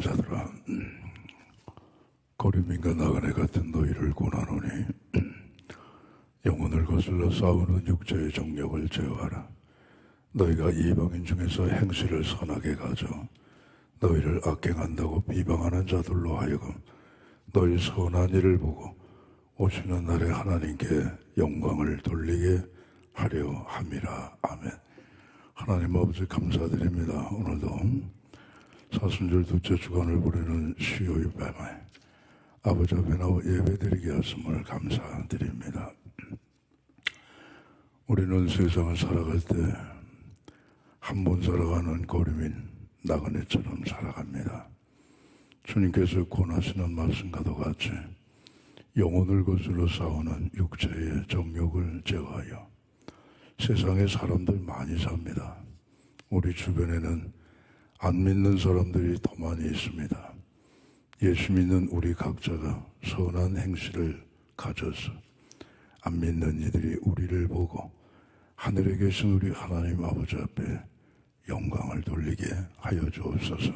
자들아, 거류민과 나그네 같은 너희를 고난하노니 영혼을 거슬러 싸우는 육체의 정력을 제어하라. 너희가 이방인 중에서 행실을 선하게 가져 너희를 악행한다고 비방하는 자들로 하여금 너희 선한 일을 보고 오시는 날에 하나님께 영광을 돌리게 하려 함이라. 아멘. 하나님 아버지 감사드립니다. 오늘도 사순절 둘째 주간을 보내는 수요일 밤에 아버지 앞에 나와 예배드리게 하심을 감사드립니다. 우리는 세상을 살아갈 때 한 번 살아가는 거류민 나그네처럼 살아갑니다. 주님께서 권하시는 말씀과도 같이 영혼을 거슬러 싸우는 육체의 정욕을 제어하여 세상에 사람들 많이 삽니다. 우리 주변에는 안 믿는 사람들이 더 많이 있습니다. 예수 믿는 우리 각자가 선한 행실을 가져서 안 믿는 이들이 우리를 보고 하늘에 계신 우리 하나님 아버지 앞에 영광을 돌리게 하여 주옵소서.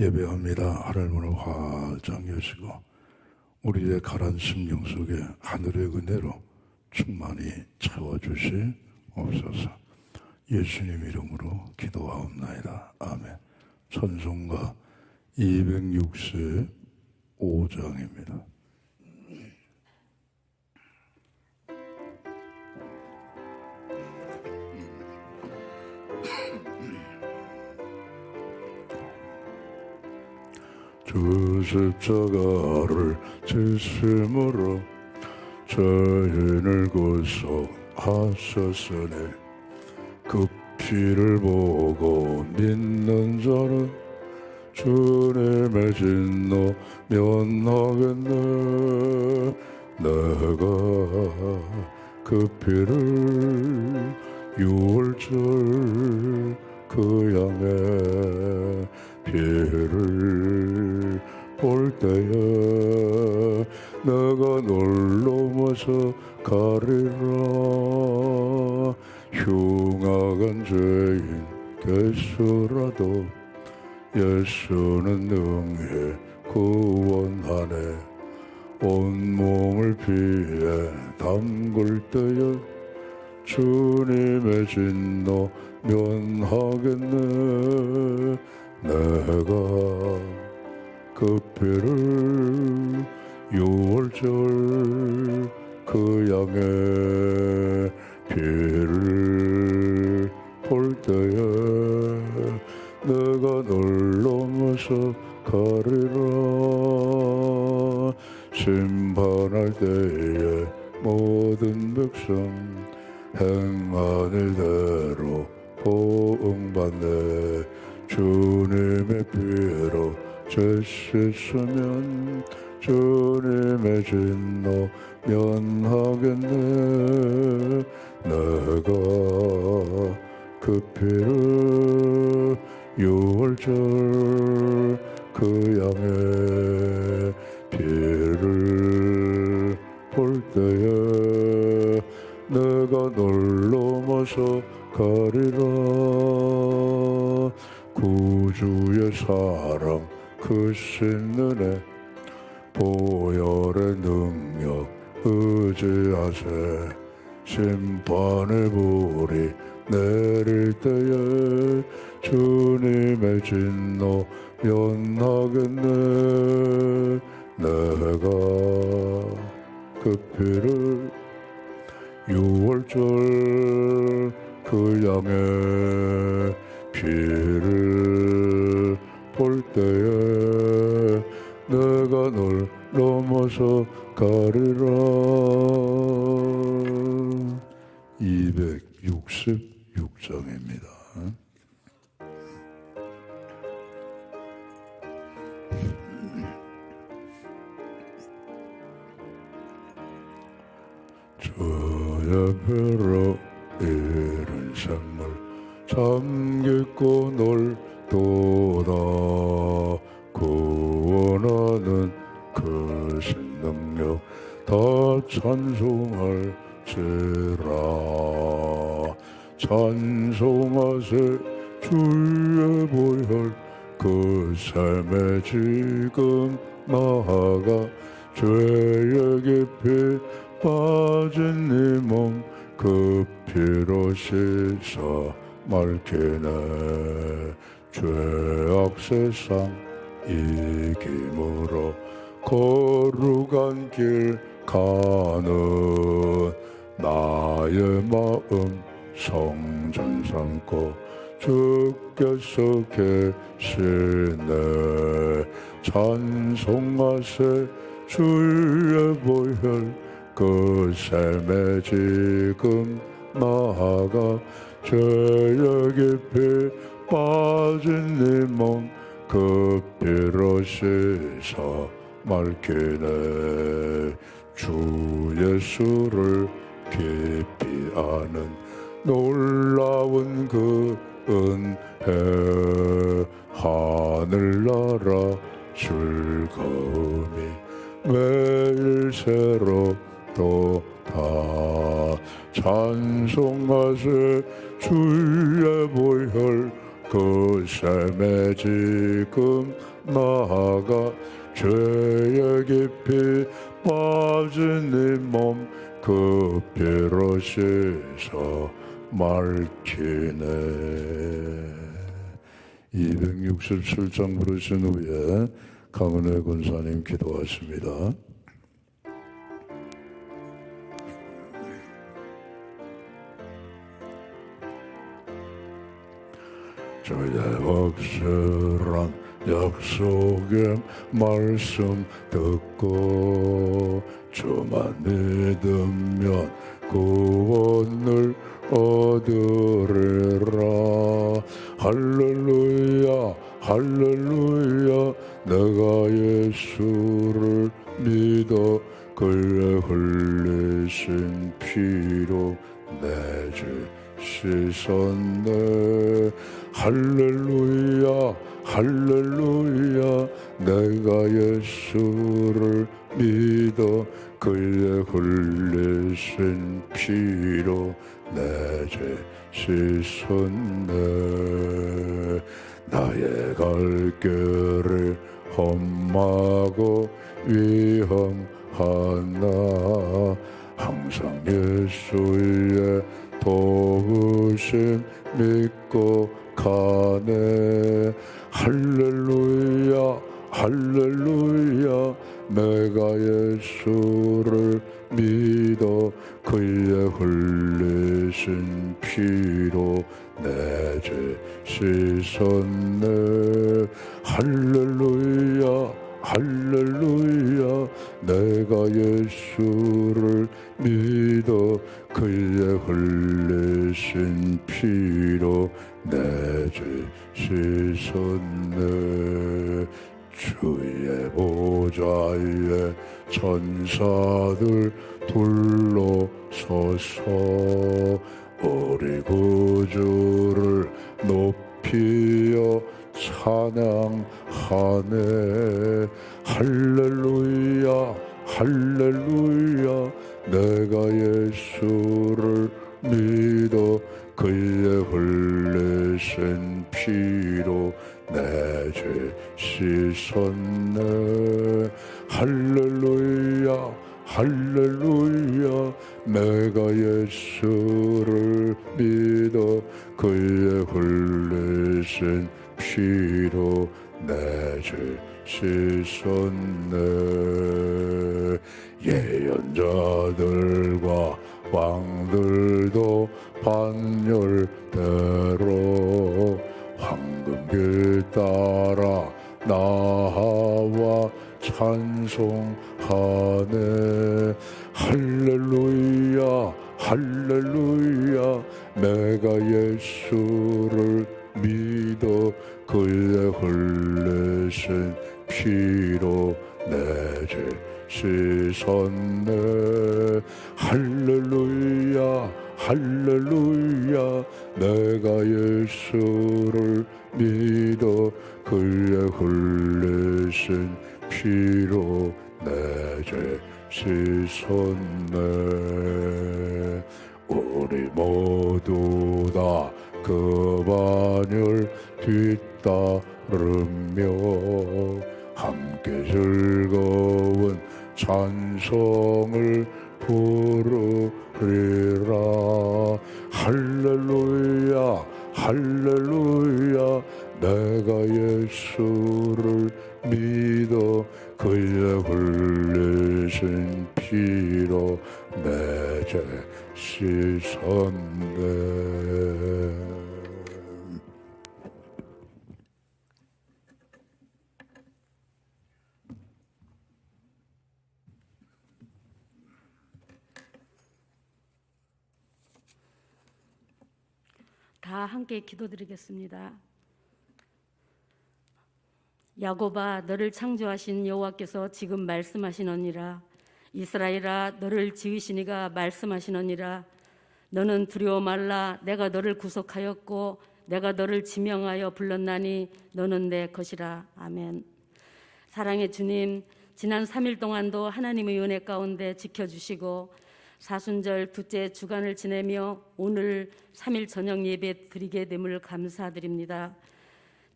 예배합니다. 하늘 문을 활짝 여시고 우리의 가란 심령 속에 하늘의 은혜로 충만히 채워주시옵소서. 예수님 이름으로 기도하옵나이다. 아멘. 찬송가 265장입니다. 주 십자가를 지심으로 죄인을 구속하셨으니 그 피를 보고 믿는 자는 주님의 진노 면하겠네. 내가 그 피를 유월절 그 양의 피를 볼 때에 내가 널 넘어서 가리라. 흉악한 죄인 될수라도 예수는 능히 구원하네. 온몸을 피에 담글 때에 주님의 진노 면하겠네. 내가 그 피를 유월절 그 양의 피를 볼 때에 내가 널 넘어서 가리라. 심판할 때에 모든 백성 행한 일대로 보응받네. 주님의 피로 죄 씻으면 주님의 진노 면하겠네. 내가 그 피를 유월절 그 양의 피를 볼 때에 내가 널 넘어서 가리라. 구주의 사랑 크신 은혜 보혈의 능력 의지하세. 심판의 불이 내릴 때에 주님의 진노 면하겠네. 내가 그 피를 유월절 그 양의 피를 볼 때에 내가 널 넘어서 가리라. 266장입니다. 주의 피로 이른 샘물 잠기고 널 도다. 구원하는 크신 능력 다 찬송할지라. 찬송하세 주의 보혈 그 삶에 지금 나아가 죄의 깊이 빠진 네 몸 그 피로 씻어 맑히네. 죄악 세상 이김으로 거룩한 길 가는 나의 마음 성전 삼고 주께서 계시네. 찬송하세 주의 보혈 그 삶에 지금 나아가 죄의 깊이 빠진 네 몸 그 피로 씻어 맑히네. 주 예수를 깊이 아는 놀라운 그 은혜 하늘나라 즐거움이 매일 새롭도다. 찬송하세 주의 보혈 그 삶에 지금 나아가 죄의 깊이 빠진 네 몸 그 피로 씻어 맑히네. 267장 부르신 후에 강은혜 권사님 기도하십니다. 주의 확실한 약속의 말씀 듣고 주만 믿으면 구원을 얻으리라. 할렐루야 할렐루야 내가 예수를 믿어 그의 흘리신 피로 내 죄 씻었네. 할렐루야 할렐루야 내가 예수를 믿어 그의 흘리신 피로 내 죄 씻었네. 나의 갈 길이 험하고 위험하나 항상 예수의 도우심 믿고 가네. 할렐루야 할렐루야 내가 예수를 믿어 그의 흘리신 피로 내 죄 씻었네. 할렐루야 할렐루야 내가 예수를 믿어 그의 흘리신 피로 내 죄 씻었네. 주의 보좌에 천사들 둘러서서 우리 구주를 높이어 찬양하네. 할렐루야 할렐루야 내가 예수를 믿어 그의 흘리신 피로 내 죄 씻었네. 할렐루야 할렐루야 내가 예수를 믿어 그의 흘리신 피로 내 죄 씻었네. 예언자들과 왕들도 반열대로 황금길 따라 나와 찬송하네. 할렐루야 할렐루야 내가 예수를 믿어 그의 흘리신 피로 내 죄 씻었네. 할렐루야 할렐루야 내가 예수를 믿어 그의 흘리신 피로 내 죄 씻었네. 우리 모두 다 그 자녀를 뒤따르며 함께 즐거운 찬송을 부르리라. 할렐루야 할렐루야 내가 예수를 믿어 그의 흘리신 피로 내 죄 씻었네. 다 함께 기도드리겠습니다. 야곱아 너를 창조하신 여호와께서 지금 말씀하시느니라. 이스라엘아 너를 지으신 이가 말씀하시느니라. 너는 두려워 말라. 내가 너를 구속하였고 내가 너를 지명하여 불렀나니 너는 내 것이라. 아멘. 사랑의 주님, 지난 3일 동안도 하나님의 은혜 가운데 지켜주시고 사순절 둘째 주간을 지내며 오늘 3일 저녁 예배 드리게 됨을 감사드립니다.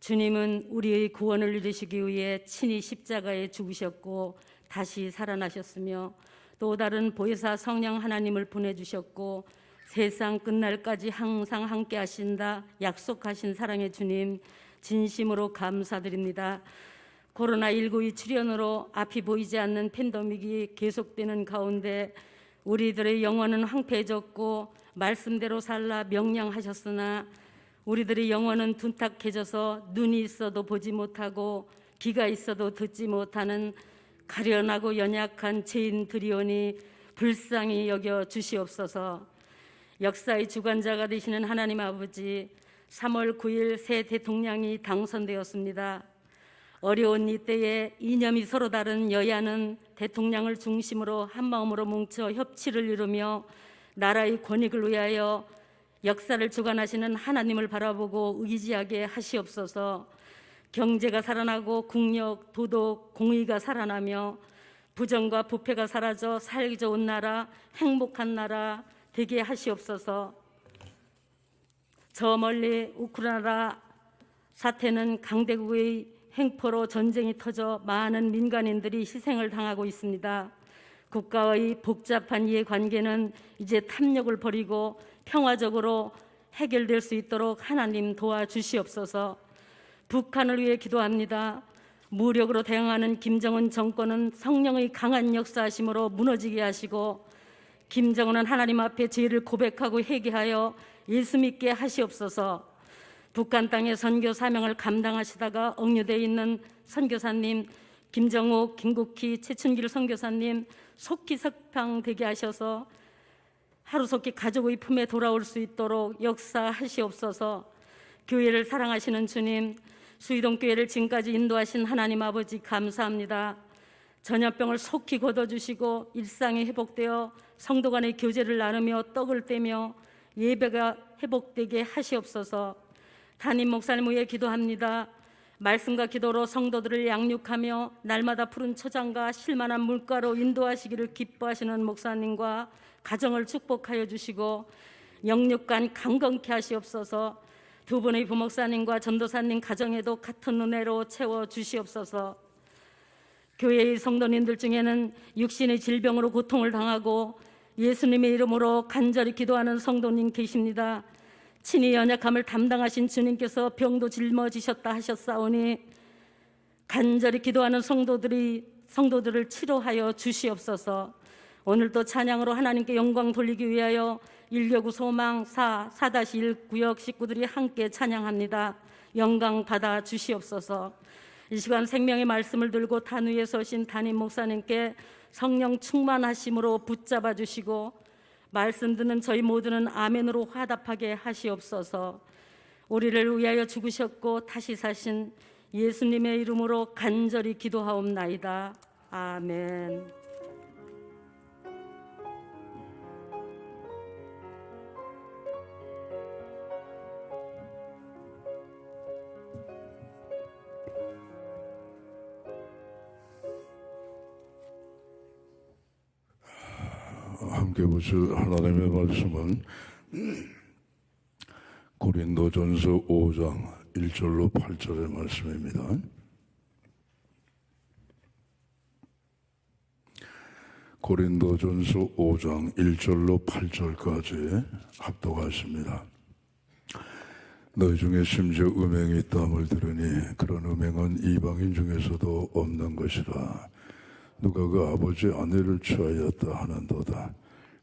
주님은 우리의 구원을 이루시기 위해 친히 십자가에 죽으셨고 다시 살아나셨으며 또 다른 보혜사 성령 하나님을 보내주셨고 세상 끝날까지 항상 함께 하신다 약속하신 사랑의 주님, 진심으로 감사드립니다. 코로나19의 출현으로 앞이 보이지 않는 팬데믹이 계속되는 가운데 우리들의 영혼은 황폐해졌고 말씀대로 살라 명령하셨으나 우리들의 영혼은 둔탁해져서 눈이 있어도 보지 못하고 귀가 있어도 듣지 못하는 가련하고 연약한 죄인들이오니 불쌍히 여겨 주시옵소서. 역사의 주관자가 되시는 하나님 아버지, 3월 9일 새 대통령이 당선되었습니다. 어려운 이때에 이념이 서로 다른 여야는 대통령을 중심으로 한마음으로 뭉쳐 협치를 이루며 나라의 권익을 위하여 역사를 주관하시는 하나님을 바라보고 의지하게 하시옵소서. 경제가 살아나고 국력, 도덕, 공의가 살아나며 부정과 부패가 사라져 살기 좋은 나라, 행복한 나라 되게 하시옵소서. 저 멀리 우크라이나 사태는 강대국의 횡포로 전쟁이 터져 많은 민간인들이 희생을 당하고 있습니다. 국가의 복잡한 이해관계는 이제 탐욕을 버리고 평화적으로 해결될 수 있도록 하나님 도와주시옵소서. 북한을 위해 기도합니다. 무력으로 대응하는 김정은 정권은 성령의 강한 역사하심으로 무너지게 하시고 김정은은 하나님 앞에 죄를 고백하고 회개하여 예수 믿게 하시옵소서. 북한 땅의 선교 사명을 감당하시다가 억류되어 있는 선교사님 김정욱, 김국희, 최춘길 선교사님 속히 석방되게 하셔서 하루속히 가족의 품에 돌아올 수 있도록 역사하시옵소서. 교회를 사랑하시는 주님, 수의동교회를 지금까지 인도하신 하나님 아버지 감사합니다. 전염병을 속히 걷어주시고 일상이 회복되어 성도 간의 교제를 나누며 떡을 떼며 예배가 회복되게 하시옵소서. 담임 목사님 위해 기도합니다. 말씀과 기도로 성도들을 양육하며 날마다 푸른 초장과 실만한 물가로 인도하시기를 기뻐하시는 목사님과 가정을 축복하여 주시고 영육간 강건케 하시옵소서. 두 분의 부목사님과 전도사님 가정에도 같은 은혜로 채워 주시옵소서. 교회의 성도님들 중에는 육신의 질병으로 고통을 당하고 예수님의 이름으로 간절히 기도하는 성도님 계십니다. 친히 연약함을 담당하신 주님께서 병도 짊어지셨다 하셨사오니 간절히 기도하는 성도들을 치료하여 주시옵소서. 오늘도 찬양으로 하나님께 영광 돌리기 위하여 1교구 소망 4-1 구역 식구들이 함께 찬양합니다. 영광 받아 주시옵소서. 이 시간 생명의 말씀을 들고 단 위에 서신 담임 목사님께 성령 충만하심으로 붙잡아 주시고 말씀 듣는 저희 모두는 아멘으로 화답하게 하시옵소서. 우리를 위하여 죽으셨고 다시 사신 예수님의 이름으로 간절히 기도하옵나이다. 아멘. 함께 보실 하나님의 말씀은 고린도전서 5장 1절로 8절의 말씀입니다. 고린도전서 5장 1절로 8절까지 합독하십니다. 너희 중에 심지어 음행이 있다함을 들으니 그런 음행은 이방인 중에서도 없는 것이라. 누가 그 아버지 아내를 취하였다 하는도다.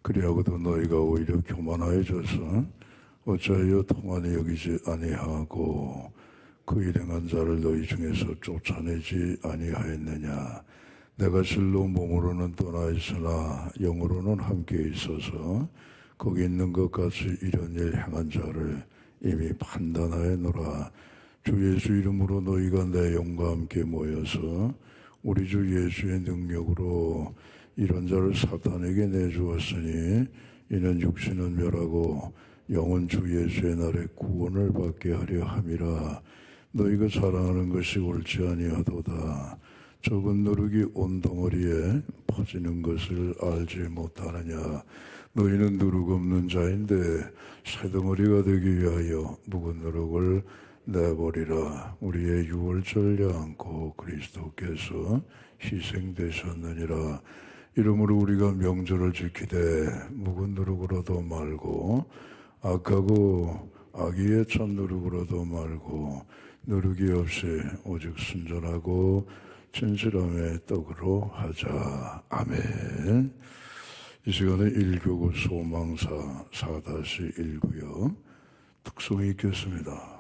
그리하고도 너희가 오히려 교만하여져서 어찌하여 통한이 여기지 아니하고 그 일행한 자를 너희 중에서 쫓아내지 아니하였느냐. 내가 실로 몸으로는 떠나 있으나 영으로는 함께 있어서 거기 있는 것 같이 이런 일 행한 자를 이미 판단하였노라. 주 예수 이름으로 너희가 내 영과 함께 모여서 우리 주 예수의 능력으로 이런 자를 사탄에게 내주었으니 이는 육신은 멸하고 영은 주 예수의 날에 구원을 받게 하려 함이라. 너희가 자랑하는 것이 옳지 아니하도다. 적은 누룩이 온 덩어리에 퍼지는 것을 알지 못하느냐. 너희는 누룩 없는 자인데 새 덩어리가 되기 위하여 묵은 누룩을 내버리라. 우리의 유월절 양고 그리스도께서 희생되셨느니라. 이러므로 우리가 명절을 지키되 묵은 누룩으로도 말고 악하고 악의의 참 누룩으로도 말고 누룩이 없이 오직 순전하고 진실함의 떡으로 하자. 아멘. 이 시간에 1교구 소망사 4-1구요. 특송이 있겠습니다.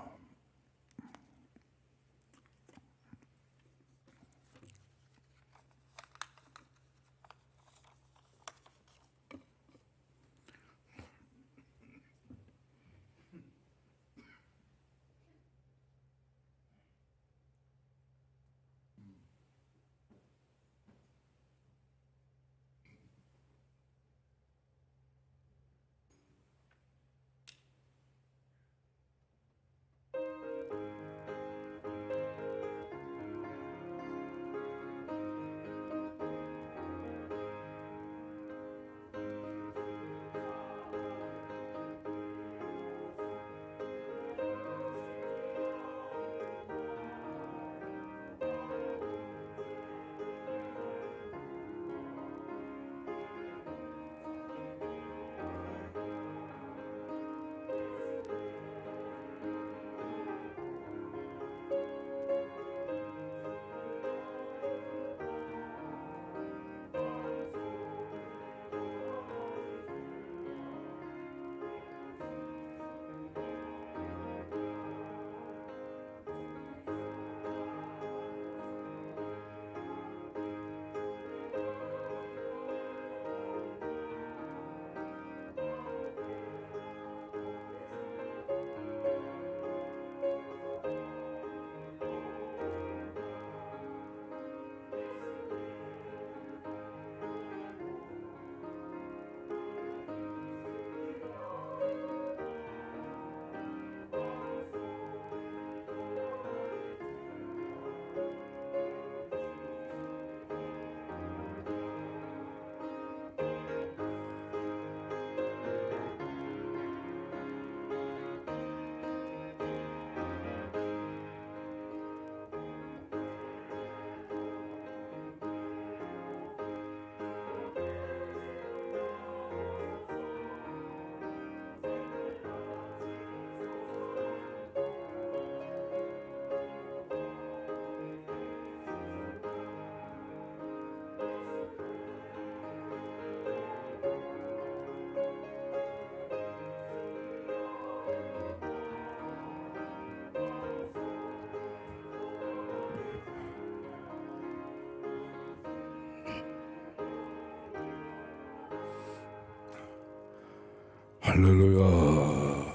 할렐루야.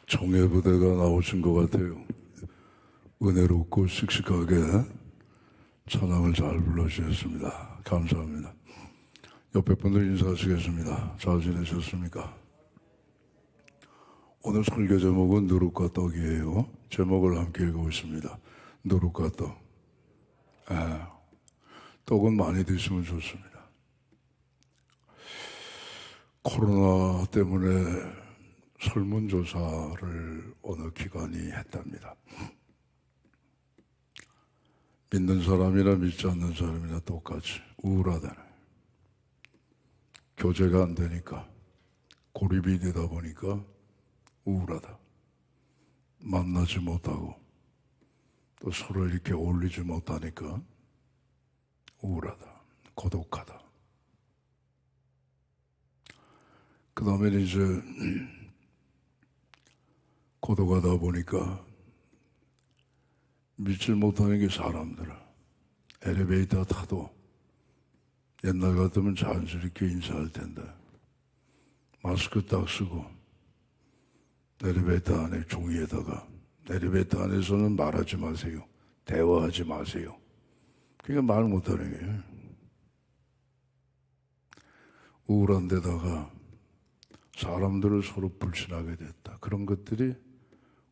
정예부대가 나오신 것 같아요. 은혜롭고 씩씩하게 찬양을 잘 불러주셨습니다. 감사합니다. 옆에 분들 인사하시겠습니다. 잘 지내셨습니까? 오늘 설교 제목은 누룩과 떡이에요. 제목을 함께 읽어보겠습니다. 누룩과 떡. 떡은 많이 드시면 좋습니다. 코로나 때문에 설문조사를 어느 기관이 했답니다. 믿는 사람이나 믿지 않는 사람이나 똑같이 우울하다네. 교제가 안 되니까, 고립이 되다 보니까 우울하다. 만나지 못하고 또 서로 이렇게 어울리지 못하니까 우울하다, 고독하다. 그 다음에 이제 고독하다 보니까 믿지 못하는 게 사람들은 엘리베이터 타도 옛날 같으면 자연스럽게 인사할 텐데 마스크 딱 쓰고 엘리베이터 안에 종이에다가 엘리베이터 안에서는 말하지 마세요, 대화하지 마세요. 그러니까 말 못하는 게 우울한 데다가 사람들을 서로 불신하게 됐다. 그런 것들이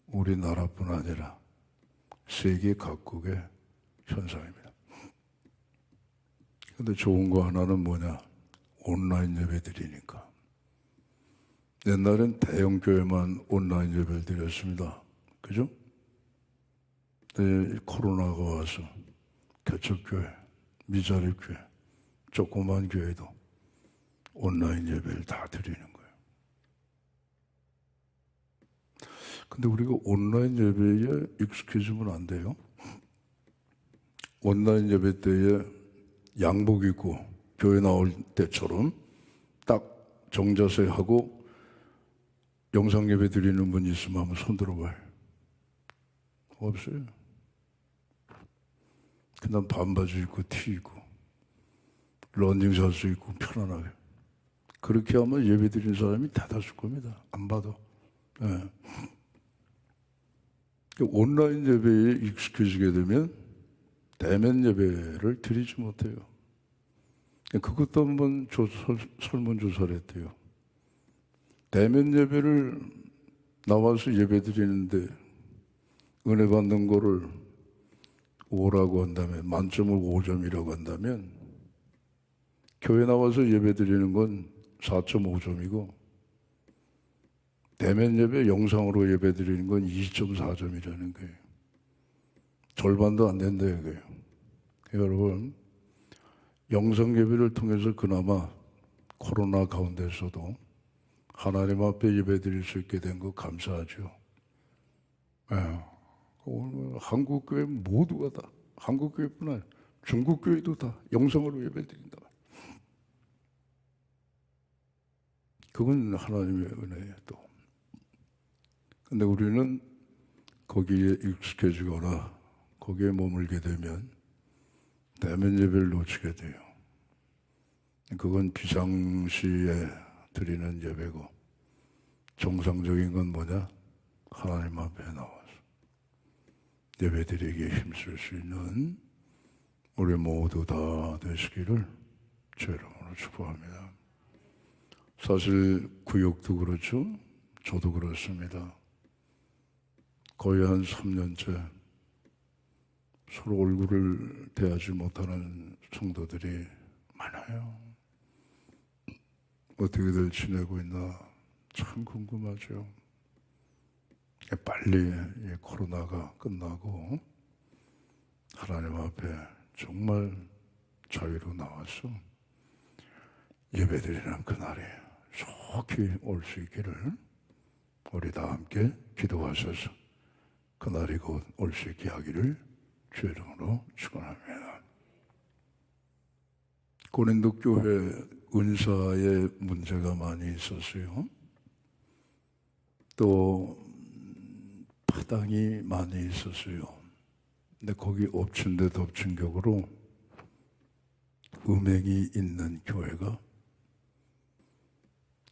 우리나라뿐 아니라 세계 각국의 현상입니다. 근데 좋은 거 하나는 뭐냐? 온라인 예배 드리니까. 옛날엔 대형 교회만 온라인 예배를 드렸습니다. 그죠? 근데 코로나가 와서 개척교회, 미자립교회, 조그만 교회도 온라인 예배를 다 드리는 거예요. 근데 우리가 온라인 예배에 익숙해지면 안 돼요. 온라인 예배 때에 양복 입고 교회 나올 때처럼 딱 정자세 하고 영상 예배 드리는 분 있으면 한번 손 들어봐요. 없어요. 그냥 반바지 입고 티 입고 러닝샷 입고 편안하게 그렇게 하면 예배 드리는 사람이 대다수일 겁니다. 안 봐도. 네. 온라인 예배에 익숙해지게 되면 대면 예배를 드리지 못해요. 그것도 한번 설문조사를 했대요. 대면 예배를 나와서 예배 드리는데 은혜 받는 거를 5라고 한다면, 만점을 5점이라고 한다면 교회 나와서 예배 드리는 건 4.5점이고 대면 예배, 영상으로 예배 드리는 건 2.4점이라는 거예요. 절반도 안 된다 이거예요. 여러분, 영상 예배를 통해서 그나마 코로나 가운데서도 하나님 앞에 예배 드릴 수 있게 된 거 감사하죠. 네. 오늘 한국교회 모두가 다, 한국교회뿐 아니라 중국교회도 다 영상으로 예배 드린다. 그건 하나님의 은혜예요 또. 근데 우리는 거기에 익숙해지거나 거기에 머물게 되면 대면 예배를 놓치게 돼요. 그건 비상시에 드리는 예배고 정상적인 건 뭐냐? 하나님 앞에 나와서 예배 드리기에 힘쓸 수 있는 우리 모두 다 되시기를 주의 이름으로 축복합니다. 사실 구역도 그렇죠. 저도 그렇습니다. 거의 한 3년째 서로 얼굴을 대하지 못하는 성도들이 많아요. 어떻게들 지내고 있나 참 궁금하죠. 빨리 이 코로나가 끝나고 하나님 앞에 정말 자유로 나와서 예배드리는 그날이 속히 올 수 있기를 우리 다 함께 기도하셔서 그날이 곧 올 수 있게 하기를 주의 이름으로 축원합니다. 고린도 교회 은사에 문제가 많이 있었어요. 또 파당이 많이 있었어요. 근데 거기 엎친 데 덮친 격으로 음행이 있는 교회가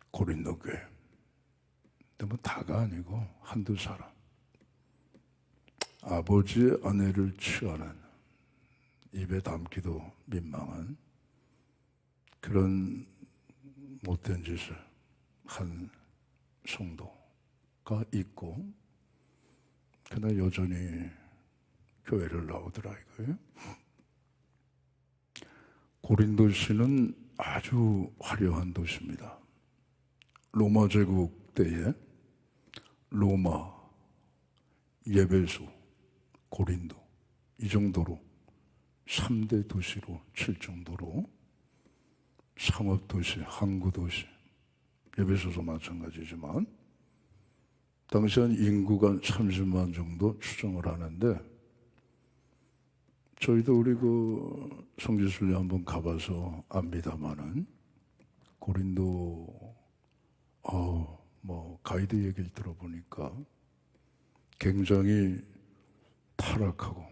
고린도 교회. 근데 뭐 다가 아니고 한두 사람. 아버지의 아내를 취하는, 입에 담기도 민망한 그런 못된 짓을 한 성도가 있고, 그러나 여전히 교회를 나오더라 이거예요. 고린도시는 아주 화려한 도시입니다. 로마 제국 때에 로마, 예배소, 고린도 이 정도로 3대 도시로 칠 정도로 상업도시, 항구도시, 예배소도 마찬가지지만 당시 한 인구가 30만 정도 추정을 하는데 저희도 우리 그 성지순례 한번 가봐서 압니다마는 고린도 뭐 가이드 얘기를 들어보니까 굉장히 타락하고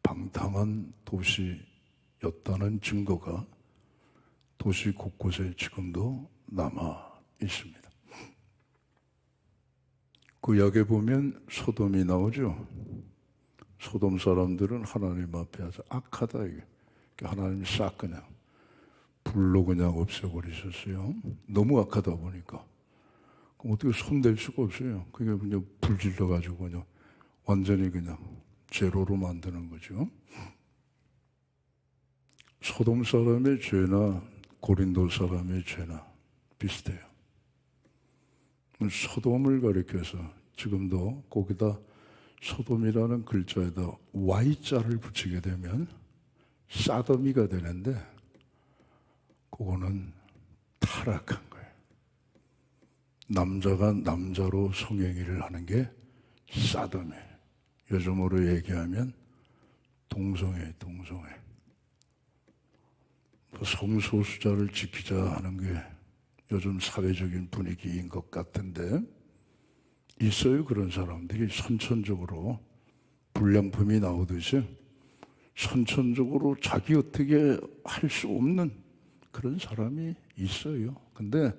방탕한 도시였다는 증거가 도시 곳곳에 지금도 남아 있습니다. 구약에 보면 소돔이 나오죠. 소돔 사람들은 하나님 앞에 아주 악하다 이게. 하나님이 싹 그냥 불로 그냥 없애버리셨어요. 너무 악하다 보니까. 그럼 어떻게 손댈 수가 없어요. 그게 그냥 불질러가지고 그냥 완전히 그냥 제로로 만드는 거죠. 소돔 사람의 죄나 고린도 사람의 죄나 비슷해요. 소돔을 가리켜서 지금도 거기다 소돔이라는 글자에다 Y자를 붙이게 되면 사더미가 되는데 그거는 타락한 거예요. 남자가 남자로 성행위를 하는 게 사더미. 요즘으로 얘기하면 동성애. 성소수자를 지키자 하는 게 요즘 사회적인 분위기인 것 같은데 있어요. 그런 사람들이 선천적으로 불량품이 나오듯이 선천적으로 자기 어떻게 할 수 없는 그런 사람이 있어요. 근데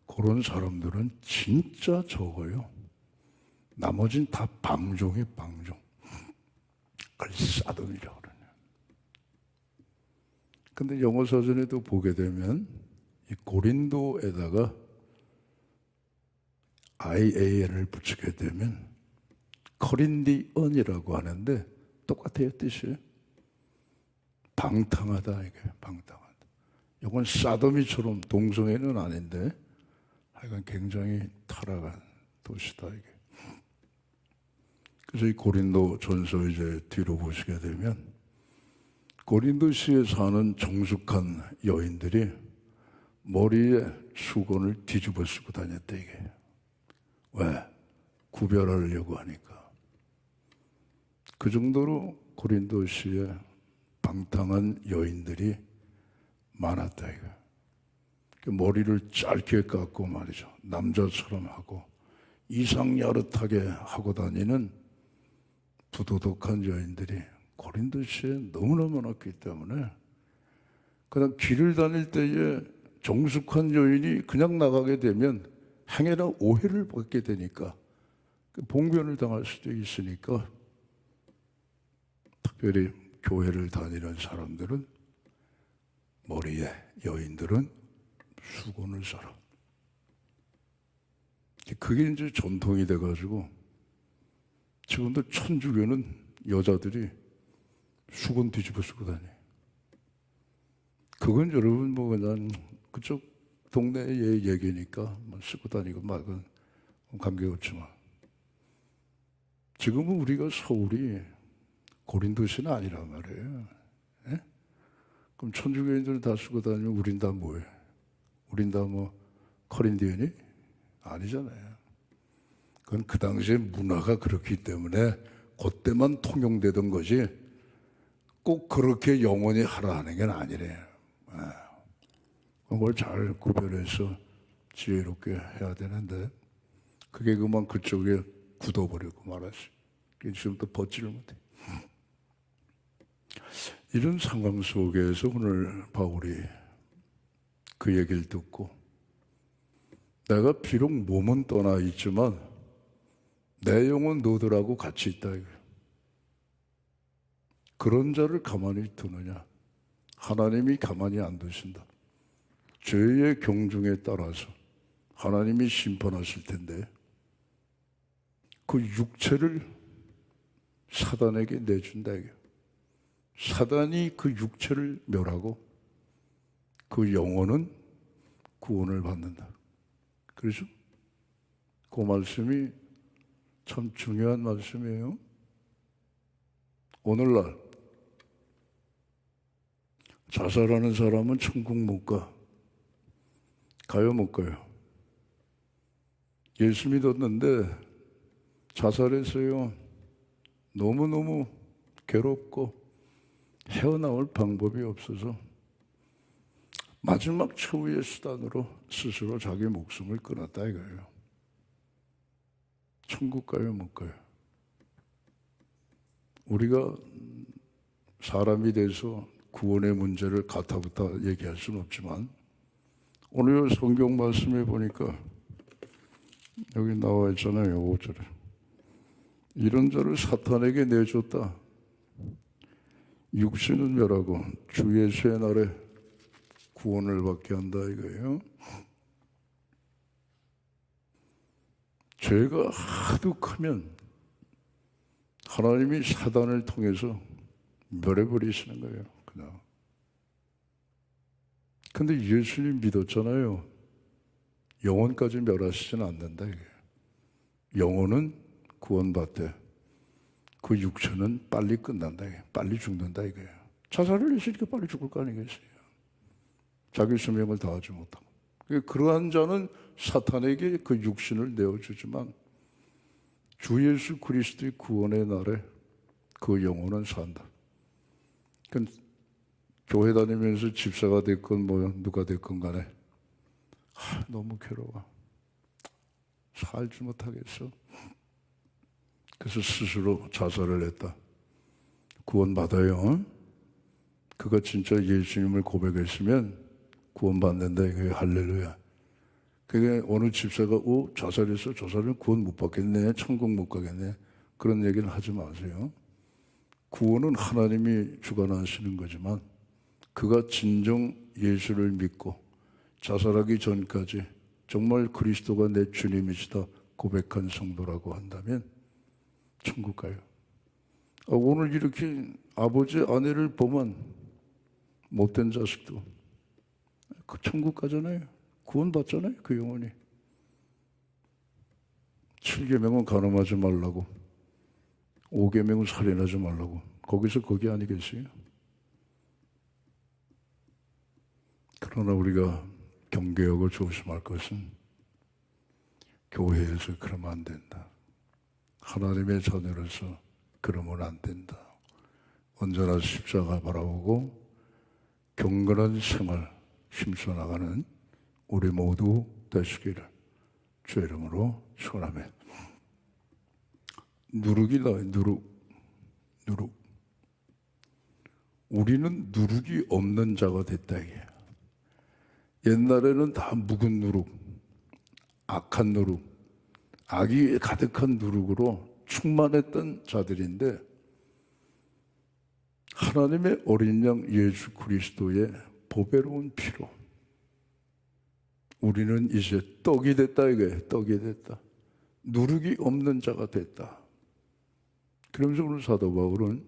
그런 사람들은 진짜 적어요. 나머지는 다 방종이에요, 방종. 그걸 사돔이라고 그러네요. 근데 영어 사전에도 보게 되면 이 고린도에다가 IAN을 붙이게 되면 커린디언이라고 하는데 똑같아요, 뜻이. 방탕하다, 이게 방탕하다. 이건 사도미처럼 동성애는 아닌데 하여간 굉장히 타락한 도시다, 이게. 그래서 이 고린도 전서 이제 뒤로 보시게 되면 고린도시에 사는 정숙한 여인들이 머리에 수건을 뒤집어 쓰고 다녔다, 이게. 왜? 구별하려고 하니까. 그 정도로 고린도시에 방탕한 여인들이 많았다, 이거. 머리를 짧게 깎고 말이죠. 남자처럼 하고 이상야릇하게 하고 다니는 부도덕한 여인들이 고린도시에 너무나 많았기 때문에 그냥 길을 다닐 때에 정숙한 여인이 그냥 나가게 되면 행해나 오해를 받게 되니까 봉변을 당할 수도 있으니까 특별히 교회를 다니는 사람들은 머리에 여인들은 수건을 써라. 그게 이제 전통이 돼가지고 지금도 천주교는 여자들이 수건 뒤집어 쓰고 다녀요. 그건 여러분 뭐 그냥 그쪽 동네의 얘기니까 뭐 쓰고 다니고 말건 관계없지만 지금은 우리가 서울이 고린도시는 아니란 말이에요. 예? 그럼 천주교인들 다 쓰고 다니면 우린 다 뭐예요? 우린 다 뭐 커린디언이? 아니잖아요. 그건 그 당시에 문화가 그렇기 때문에 그때만 통용되던 것이 꼭 그렇게 영원히 하라 하는 게 아니래요. 그걸 잘 구별해서 지혜롭게 해야 되는데 그게 그만 그쪽에 굳어버리고 말았어요. 지금도 벗지를 못해. 이런 상황 속에서 오늘 바울이 그 얘기를 듣고 내가 비록 몸은 떠나 있지만 내 영은 너들하고 같이 있다. 그런 자를 가만히 두느냐? 하나님이 가만히 안 두신다. 죄의 경중에 따라서 하나님이 심판하실 텐데 그 육체를 사단에게 내준다. 사단이 그 육체를 멸하고 그 영혼은 구원을 받는다. 그렇죠? 그 말씀이 참 중요한 말씀이에요. 오늘날 자살하는 사람은 천국 못 가. 가요, 못 가요? 예수 믿었는데 자살했어요. 너무너무 괴롭고 헤어나올 방법이 없어서 마지막 최후의 수단으로 스스로 자기 목숨을 끊었다 이거예요. 천국 가요, 못 가요? 우리가 사람이 돼서 구원의 문제를 가타부타 얘기할 수는 없지만 오늘 성경 말씀에 보니까 여기 나와 있잖아요. 5절에 이런 자를 사탄에게 내줬다. 육신은 멸하고 주 예수의 날에 구원을 받게 한다 이거예요. 죄가 하도 크면 하나님이 사단을 통해서 멸해버리시는 거예요. 그냥. 근데 예수님 믿었잖아요. 영혼까지 멸하시지는 않는다 이게. 영혼은 구원받되 그 육체는 빨리 끝난다 이게. 빨리 죽는다 이거예요. 자살을 했으니까 빨리 죽을 거 아니겠어요. 자기 수명을 다하지 못하고. 그러한 자는 사탄에게 그 육신을 내어주지만 주 예수 그리스도의 구원의 날에 그 영혼은 산다. 교회 다니면서 집사가 됐건 누가 됐건 간에 너무 괴로워. 살지 못하겠어. 그래서 스스로 자살을 했다. 구원받아요. 그가 진짜 예수님을 고백했으면 구원받는다. 이게 할렐루야. 그게 어느 집사가 자살했어. 저 사람은 구원 못 받겠네. 천국 못 가겠네. 그런 얘기는 하지 마세요. 구원은 하나님이 주관하시는 거지만 그가 진정 예수를 믿고 자살하기 전까지 정말 그리스도가 내 주님이시다 고백한 성도라고 한다면 천국 가요. 오늘 이렇게 아버지 아내를 범한 못된 자식도 그 천국 가잖아요. 구원 받잖아요. 그 영혼이. 7계명은 간음하지 말라고, 5계명은 살인하지 말라고. 거기서 거기 아니겠어요? 그러나 우리가 경계하고 조심할 것은 교회에서 그러면 안 된다. 하나님의 자녀로서 그러면 안 된다. 언제나 십자가 바라보고 경건한 생활 힘써 나가는 우리 모두 되시기를 주 이름으로 축원하며. 누룩이다. 누룩. 우리는 누룩이 없는 자가 됐다 이게. 옛날에는 다 묵은 누룩, 악한 누룩, 악이 가득한 누룩으로 충만했던 자들인데 하나님의 어린 양 예수 그리스도의 보배로운 피로 우리는 이제 떡이 됐다 이거예요. 떡이 됐다. 누룩이 없는 자가 됐다. 그러면서 오늘 사도 바울은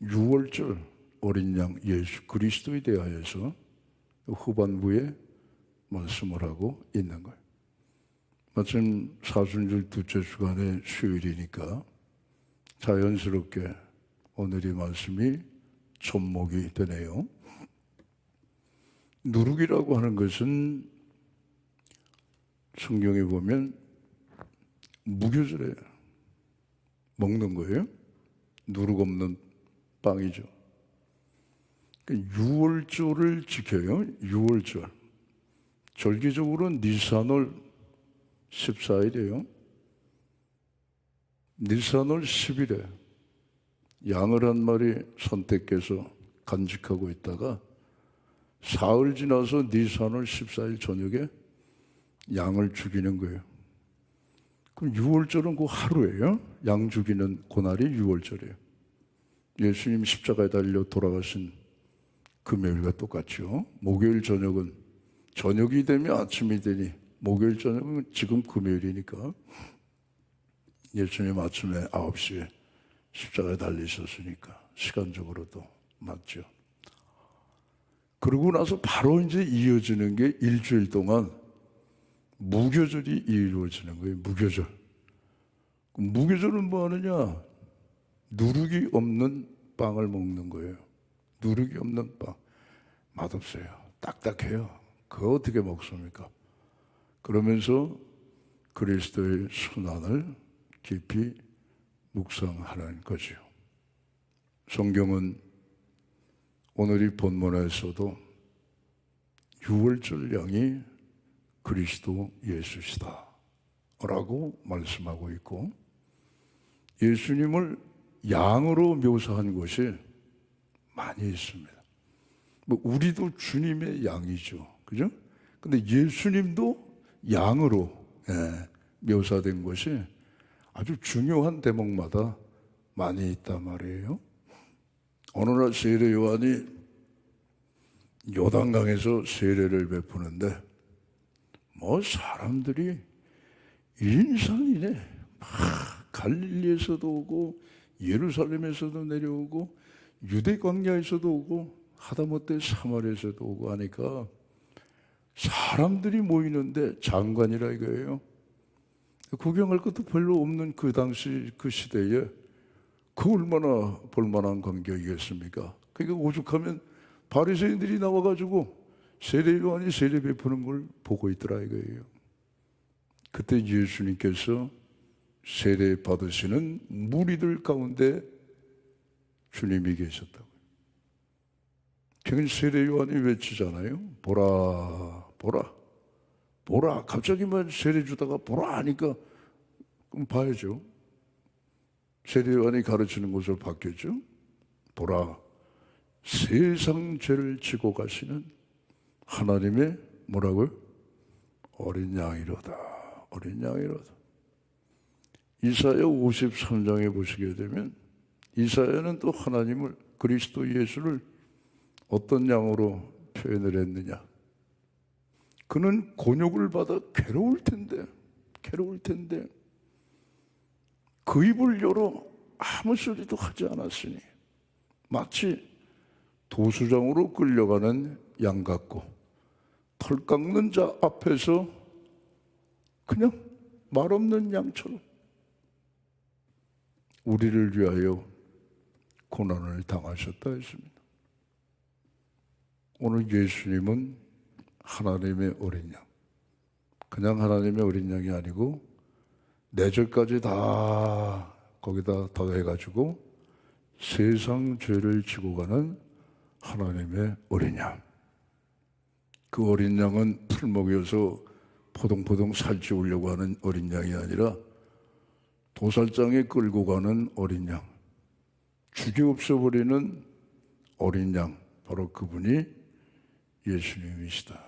6월절 어린 양 예수 그리스도에 대하여서 후반부에 말씀을 하고 있는 거예요. 마침 사순절 둘째 주간의 수요일이니까 자연스럽게 오늘의 말씀이 접목이 되네요. 누룩이라고 하는 것은 성경에 보면 무교절에 먹는 거예요. 누룩 없는 빵이죠. 유월절을 지켜요. 유월절. 절기적으로는 니산월 14일이에요. 니산월 10일에 양을 한 마리 선택해서 간직하고 있다가 사흘 지나서 니산월 14일 저녁에 양을 죽이는 거예요. 그럼 유월절은 그 하루예요. 양 죽이는 그날이 유월절이에요. 예수님 십자가에 달려 돌아가신 금요일과 똑같죠. 목요일 저녁은 저녁이 되면 아침이 되니 목요일 저녁은 지금 금요일이니까 예수님 아침에 9시에 십자가에 달리셨으니까 시간적으로도 맞죠. 그러고 나서 바로 이제 이어지는 게 일주일 동안 무교절이 이루어지는 거예요. 무교절. 무교절은 뭐 하느냐? 누룩이 없는 빵을 먹는 거예요. 누룩이 없는 빵. 맛없어요. 딱딱해요. 그거 어떻게 먹습니까? 그러면서 그리스도의 순환을 깊이 묵상하는 거죠. 성경은 오늘 이 본문에서도 유월절 양이 그리스도 예수시다 라고 말씀하고 있고, 예수님을 양으로 묘사한 곳이 많이 있습니다. 뭐 우리도 주님의 양이죠, 그죠? 근데 예수님도 양으로 묘사된 것이 아주 중요한 대목마다 많이 있단 말이에요. 어느 날 세례 요한이 요단강에서 세례를 베푸는데 뭐 사람들이 인산이네. 막 갈릴리에서도 오고 예루살렘에서도 내려오고 유대 광야에서도 오고 하다못해 사마리아에서도 오고 하니까 사람들이 모이는데 장관이라 이거예요. 구경할 것도 별로 없는 그 당시 그 시대에 그 얼마나 볼만한 광경이겠습니까? 그러니까 오죽하면 바리새인들이 나와가지고 세례 요한이 세례 베푸는 걸 보고 있더라 이거예요. 그때 예수님께서 세례 받으시는 무리들 가운데 주님이 계셨다고요. 지금 세례 요한이 외치잖아요. 보라, 보라, 보라. 갑자기만 세례 주다가 보라 하니까 그럼 봐야죠. 세례 요한이 가르치는 것을 바뀌었죠. 보라, 세상 죄를 지고 가시는 하나님의 뭐라고요? 어린 양이로다. 어린 양이로다. 이사야 53장에 보시게 되면 이사야는 또 하나님을, 그리스도 예수를 어떤 양으로 표현을 했느냐? 그는 곤욕을 받아 괴로울 텐데 그 입을 열어 아무 소리도 하지 않았으니 마치 도수장으로 끌려가는 양 같고 털 깎는 자 앞에서 그냥 말 없는 양처럼 우리를 위하여 고난을 당하셨다 했습니다. 오늘 예수님은 하나님의 어린 양, 그냥 하나님의 어린 양이 아니고 네 절까지 다 거기다 더해가지고 세상 죄를 지고 가는 하나님의 어린 양. 그 어린 양은 풀먹여서 포동포동 살찌우려고 하는 어린 양이 아니라 도살장에 끌고 가는 어린 양, 죽이 없어버리는 어린 양, 바로 그분이 예수님이시다.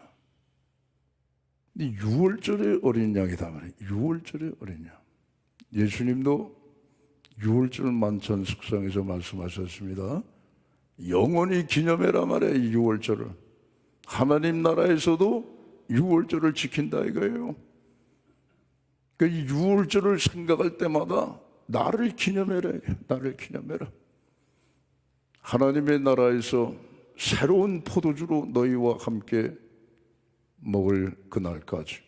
이 6월절의 어린 양이다 말이에요. 6월절의 어린 양. 예수님도 6월절 만찬 숙상에서 말씀하셨습니다. 영원히 기념해라 말이에요. 6월절을. 하나님 나라에서도 6월절을 지킨다 이거예요. 그러니까 이 6월절을 생각할 때마다 나를 기념해라. 나를 기념해라. 하나님의 나라에서 새로운 포도주로 너희와 함께 먹을 그날까지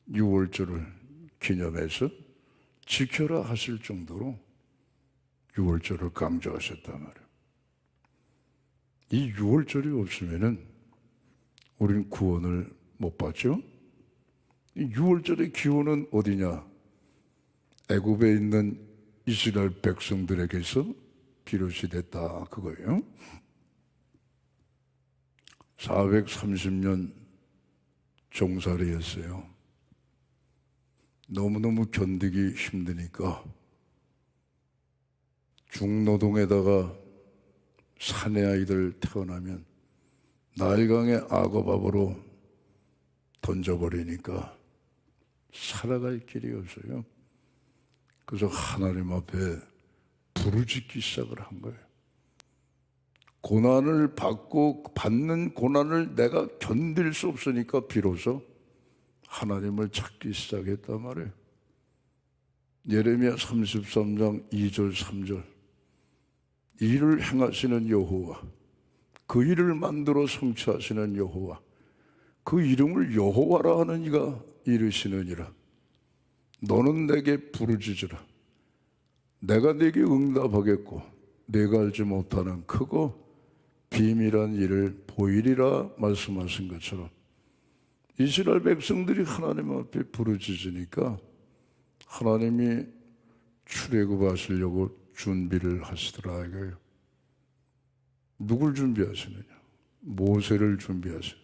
6월절을 기념해서 지켜라 하실 정도로 6월절을 강조하셨단 말이에요. 이 6월절이 없으면은 우리는 구원을 못 받죠. 이 6월절의 기원은 어디냐? 애굽에 있는 이스라엘 백성들에게서 비롯이 됐다 그거예요. 430년 종살이였어요. 너무너무 견디기 힘드니까 중노동에다가 사내 아이들 태어나면 나일강의 악어밥으로 던져버리니까 살아갈 길이 없어요. 그래서 하나님 앞에 부르짖기 시작을 한 거예요. 고난을 받는 고난을 내가 견딜 수 없으니까 비로소 하나님을 찾기 시작했단 말이에요. 예레미야 33장 2절 3절. 일을 행하시는 여호와, 그 일을 만들어 성취하시는 여호와, 그 이름을 여호와라 하는 이가 이르시느니라. 너는 내게 부르짖으라. 내가 네게 응답하겠고 네가 알지 못하는 크고 비밀한 일을 보이리라 말씀하신 것처럼 이스라엘 백성들이 하나님 앞에 부르짖으니까 하나님이 출애굽하시려고 준비를 하시더라 이거예요. 누굴 준비하시느냐? 모세를 준비하시죠.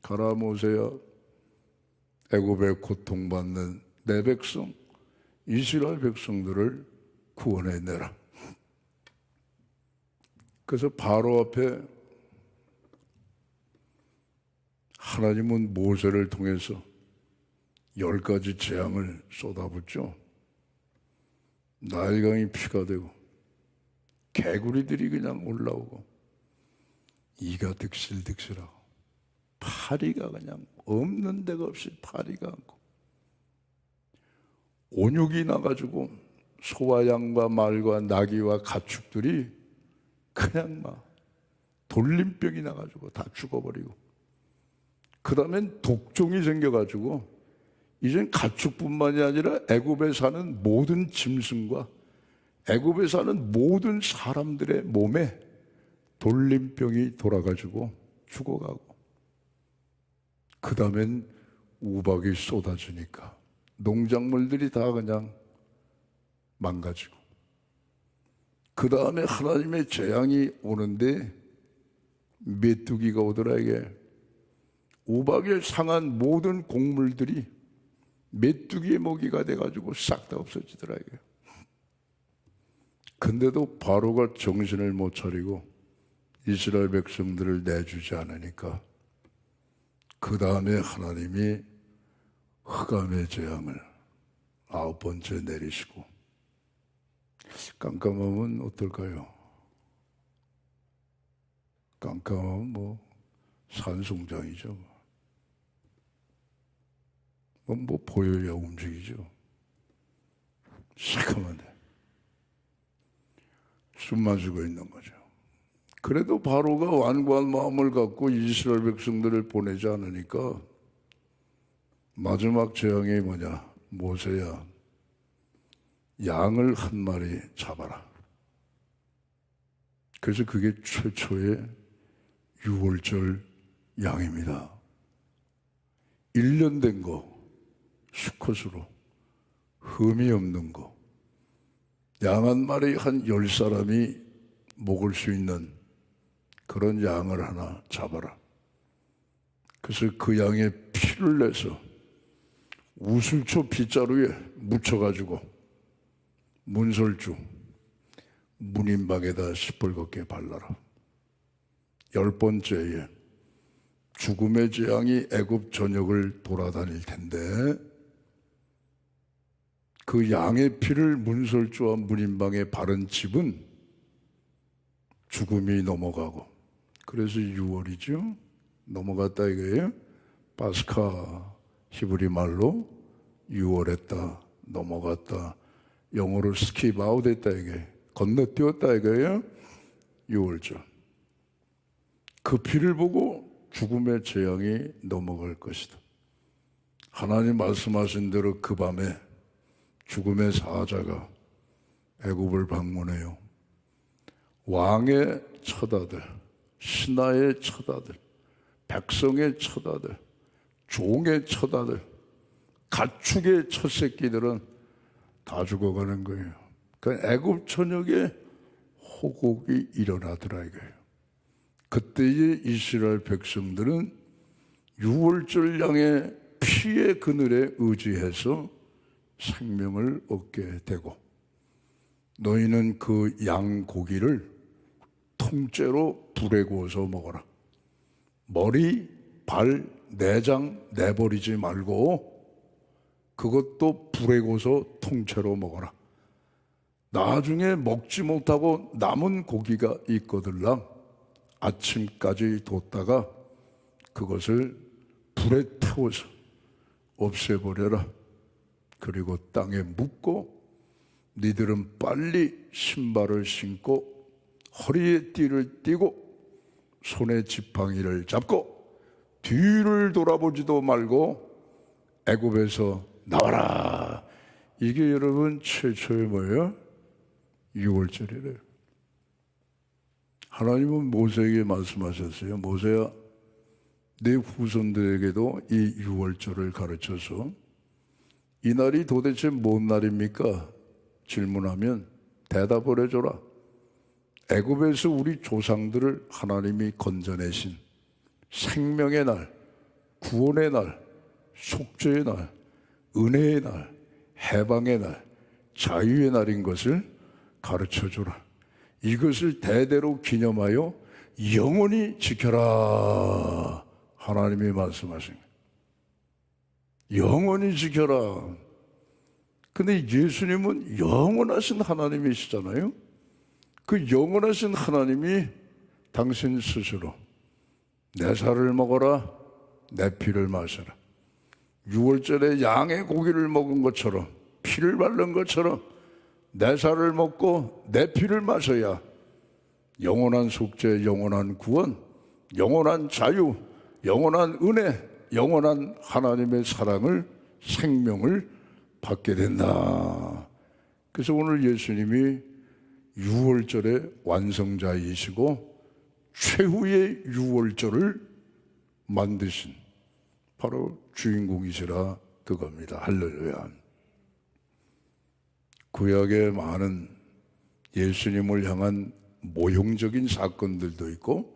가라 모세야, 애굽에 고통받는 내 백성 이스라엘 백성들을 구원해내라. 그래서 바로 앞에 하나님은 모세를 통해서 10가지 재앙을 쏟아붓죠. 나일강이 피가 되고 개구리들이 그냥 올라오고 이가 득실득실하고 파리가 그냥 없는 데가 없이 파리가 않고 온육이 나가지고 소와 양과 말과 나귀와 가축들이 그냥 막 돌림병이 나가지고 다 죽어버리고 그 다음엔 독종이 생겨가지고 이젠 가축뿐만이 아니라 애굽에 사는 모든 짐승과 애굽에 사는 모든 사람들의 몸에 돌림병이 돌아가지고 죽어가고 그 다음엔 우박이 쏟아지니까 농작물들이 다 그냥 망가지고 그 다음에 하나님의 재앙이 오는데 메뚜기가 오더라. 이게 우박에 상한 모든 곡물들이 메뚜기의 먹이가 돼가지고 싹 다 없어지더라. 이게 근데도 바로가 정신을 못 차리고 이스라엘 백성들을 내주지 않으니까 그 다음에 하나님이 흑암의 재앙을 9번째 내리시고 깜깜하면 어떨까요? 깜깜하면 뭐 산송장이죠. 뭐 보여야 움직이죠. 시커먼데 숨만 쉬고 있는 거죠. 그래도 바로가 완고한 마음을 갖고 이스라엘 백성들을 보내지 않으니까 마지막 재앙이 뭐냐? 모세야, 양을 한 마리 잡아라. 그래서 그게 최초의 유월절 양입니다. 1년 된 거, 수컷으로 흠이 없는 거, 양 한 마리 한 10사람이 먹을 수 있는 그런 양을 하나 잡아라. 그래서 그 양의 피를 내서 우슬초 빗자루에 묻혀가지고 문설주 문인방에다 시뻘겋게 발라라. 10번째에 죽음의 재앙이 애굽 전역을 돌아다닐 텐데 그 양의 피를 문설주와 문인방에 바른 집은 죽음이 넘어가고 그래서 6월이죠. 넘어갔다 이거예요. 파스카 히브리 말로 6월했다, 넘어갔다, 영어로 스킵 아웃 했다 이게 건너뛰었다 이거예요. 6월절. 그 피를 보고 죽음의 재앙이 넘어갈 것이다. 하나님 말씀하신 대로 그 밤에 죽음의 사자가 애굽을 방문해요. 왕의 처다들, 신하의 처다들, 백성의 처다들, 종의 처다들, 가축의 첫 새끼들은 다 죽어가는 거예요. 그 애굽 전역에 호곡이 일어나더라 이거예요. 그때의 이스라엘 백성들은 유월절 양의 피의 그늘에 의지해서 생명을 얻게 되고 너희는 그 양 고기를 통째로 불에 구워서 먹어라. 머리, 발, 내장 내버리지 말고 그것도 불에 구워서 통째로 먹어라. 나중에 먹지 못하고 남은 고기가 있거들랑 아침까지 뒀다가 그것을 불에 태워서 없애버려라. 그리고 땅에 묻고 니들은 빨리 신발을 신고 허리에 띠를 띠고 손에 지팡이를 잡고 뒤를 돌아보지도 말고 애굽에서 나와라. 이게 여러분 최초의 뭐예요? 6월절이래요. 하나님은 모세에게 말씀하셨어요. 모세야, 내 후손들에게도 이 6월절을 가르쳐서 이 날이 도대체 뭔 날입니까? 질문하면 대답을 해줘라. 애굽에서 우리 조상들을 하나님이 건져내신 생명의 날, 구원의 날, 속죄의 날, 은혜의 날, 해방의 날, 자유의 날인 것을 가르쳐주라. 이것을 대대로 기념하여 영원히 지켜라. 하나님이 말씀하신 거예요. 영원히 지켜라. 근데 예수님은 영원하신 하나님이시잖아요. 그 영원하신 하나님이 당신 스스로 내 살을 먹어라, 내 피를 마셔라. 6월절에 양의 고기를 먹은 것처럼, 피를 바른 것처럼 내 살을 먹고 내 피를 마셔야 영원한 속죄, 영원한 구원, 영원한 자유, 영원한 은혜, 영원한 하나님의 사랑을, 생명을 받게 된다. 그래서 오늘 예수님이 6월절의 완성자이시고 최후의 6월절을 만드신 바로 주인공이시라 그겁니다. 할렐루야. 구약에 많은 예수님을 향한 모형적인 사건들도 있고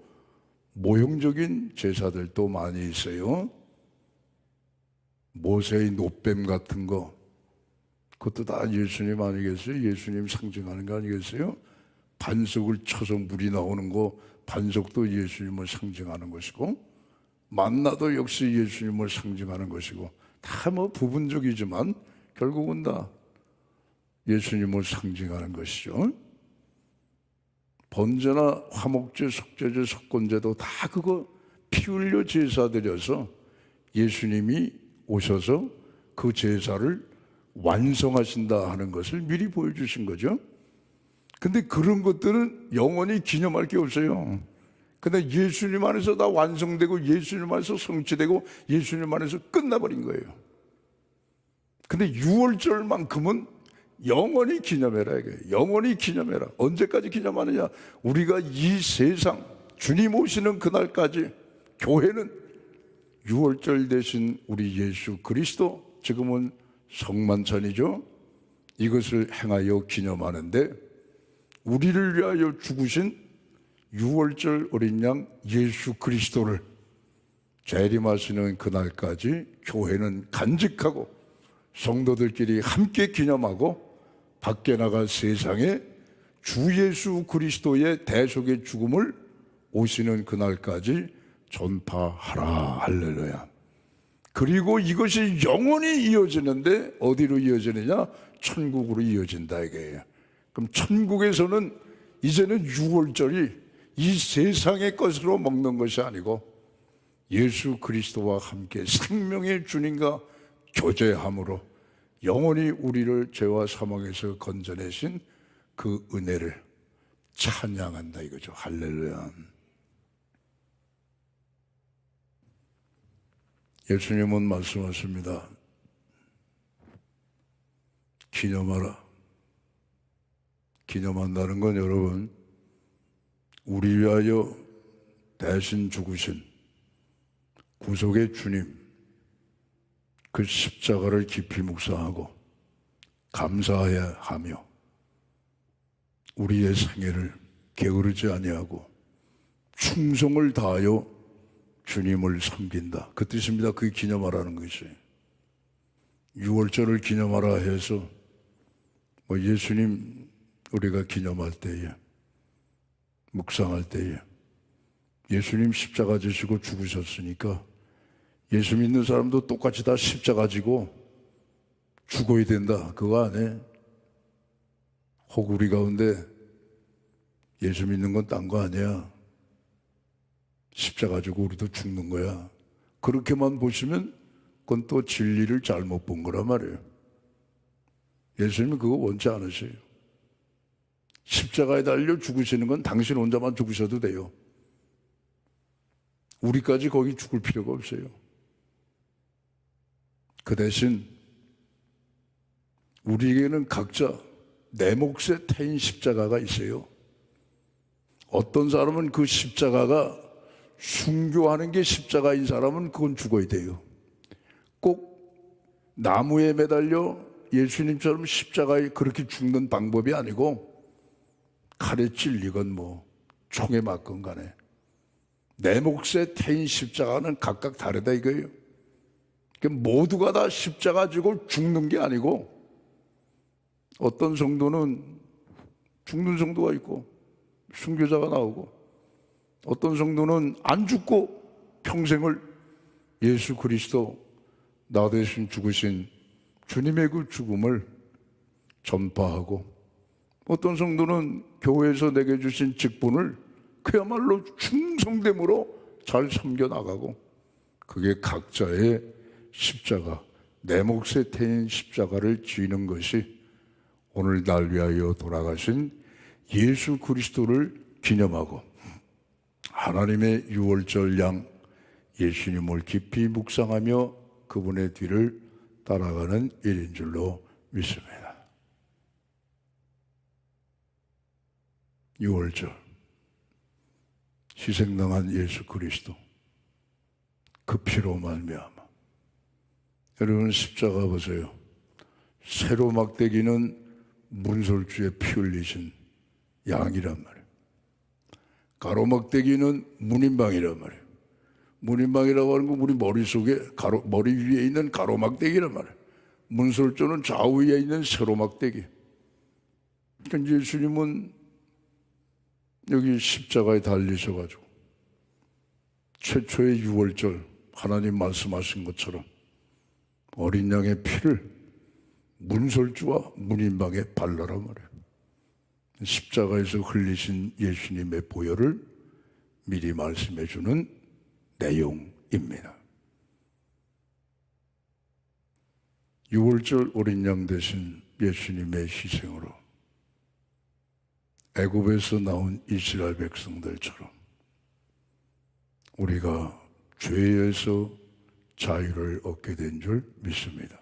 모형적인 제사들도 많이 있어요. 모세의 노뱀 같은 거, 그것도 다 예수님 아니겠어요? 예수님 상징하는 거 아니겠어요? 반석을 쳐서 물이 나오는 거, 반석도 예수님을 상징하는 것이고, 만나도 역시 예수님을 상징하는 것이고, 다 뭐 부분적이지만 결국은 다 예수님을 상징하는 것이죠. 번제나 화목제, 속죄제, 속건제도 다 그거 피 흘려 제사 드려서 예수님이 오셔서 그 제사를 완성하신다 하는 것을 미리 보여주신 거죠. 근데 그런 것들은 영원히 기념할 게 없어요. 근데 예수님 안에서 다 완성되고 예수님 안에서 성취되고 예수님 안에서 끝나버린 거예요. 근데 6월절만큼은 영원히 기념해라. 이게 영원히 기념해라. 언제까지 기념하느냐? 우리가 이 세상 주님 오시는 그날까지 교회는 6월절 대신 우리 예수 그리스도, 지금은 성만찬이죠. 이것을 행하여 기념하는데 우리를 위하여 죽으신 6월절 어린 양 예수 그리스도를 재림하시는 그날까지 교회는 간직하고 성도들끼리 함께 기념하고 밖에 나가 세상에 주 예수 그리스도의 대속의 죽음을 오시는 그날까지 전파하라. 할렐루야. 그리고 이것이 영원히 이어지는데 어디로 이어지느냐? 천국으로 이어진다 이거예요. 그럼 천국에서는 이제는 6월절이 이 세상의 것으로 먹는 것이 아니고 예수 그리스도와 함께 생명의 주님과 교제함으로 영원히 우리를 죄와 사망에서 건져내신 그 은혜를 찬양한다 이거죠. 할렐루야. 예수님은 말씀하십니다. 기념하라. 기념한다는 건 여러분, 우리 위하여 대신 죽으신 구속의 주님, 그 십자가를 깊이 묵상하고 감사해야 하며 우리의 생애를 게으르지 아니하고 충성을 다하여 주님을 섬긴다. 그 뜻입니다. 그게 기념하라는 것이. 6월절을 기념하라 해서 뭐 예수님 우리가 기념할 때에, 묵상할 때에 예수님 십자가 지시고 죽으셨으니까 예수 믿는 사람도 똑같이 다 십자가 지고 죽어야 된다. 그거 안 해. 혹 우리 가운데 예수 믿는 건 딴 거 아니야. 십자가 지고 우리도 죽는 거야. 그렇게만 보시면 그건 또 진리를 잘못 본 거란 말이에요. 예수님은 그거 원치 않으세요. 십자가에 달려 죽으시는 건 당신 혼자만 죽으셔도 돼요. 우리까지 거기 죽을 필요가 없어요. 그 대신 우리에게는 각자 내 몫에 태인 십자가가 있어요. 어떤 사람은 그 십자가가 순교하는 게 십자가인 사람은 그건 죽어야 돼요. 꼭 나무에 매달려 예수님처럼 십자가에 그렇게 죽는 방법이 아니고 칼에 찔리건 총에 맞건 간에 내 몫에 태인 십자가는 각각 다르다 이거예요. 그러니까 모두가 다 십자가 지고 죽는 게 아니고 어떤 성도는 죽는 성도가 있고 순교자가 나오고 어떤 성도는 안 죽고 평생을 예수 그리스도 나 대신 죽으신 주님의 그 죽음을 전파하고 어떤 성도는 교회에서 내게 주신 직분을 그야말로 충성됨으로 잘 섬겨나가고 그게 각자의 십자가, 내 몫에 태인 십자가를 지는 것이 오늘 날 위하여 돌아가신 예수 그리스도를 기념하고 하나님의 유월절 양 예수님을 깊이 묵상하며 그분의 뒤를 따라가는 일인 줄로 믿습니다. 유월절 희생당한 예수 그리스도 그 피로 말미암아 여러분 십자가 보세요. 세로 막대기는 문설주에 피 흘리신 양이란 말이에요. 가로막대기는 문인방이란 말이에요. 문인방이라고 하는 건 우리 머릿속에 머리 위에 있는 가로막대기란 말이에요. 문설주는 좌우에 있는 세로막대기. 그러니까 예수님은 여기 십자가에 달리셔가지고 최초의 유월절 하나님 말씀하신 것처럼 어린 양의 피를 문설주와 문인방에 발라란 말이에요. 십자가에서 흘리신 예수님의 보혈을 미리 말씀해 주는 내용입니다. 유월절 어린 양 대신 예수님의 희생으로 애굽에서 나온 이스라엘 백성들처럼 우리가 죄에서 자유를 얻게 된 줄 믿습니다.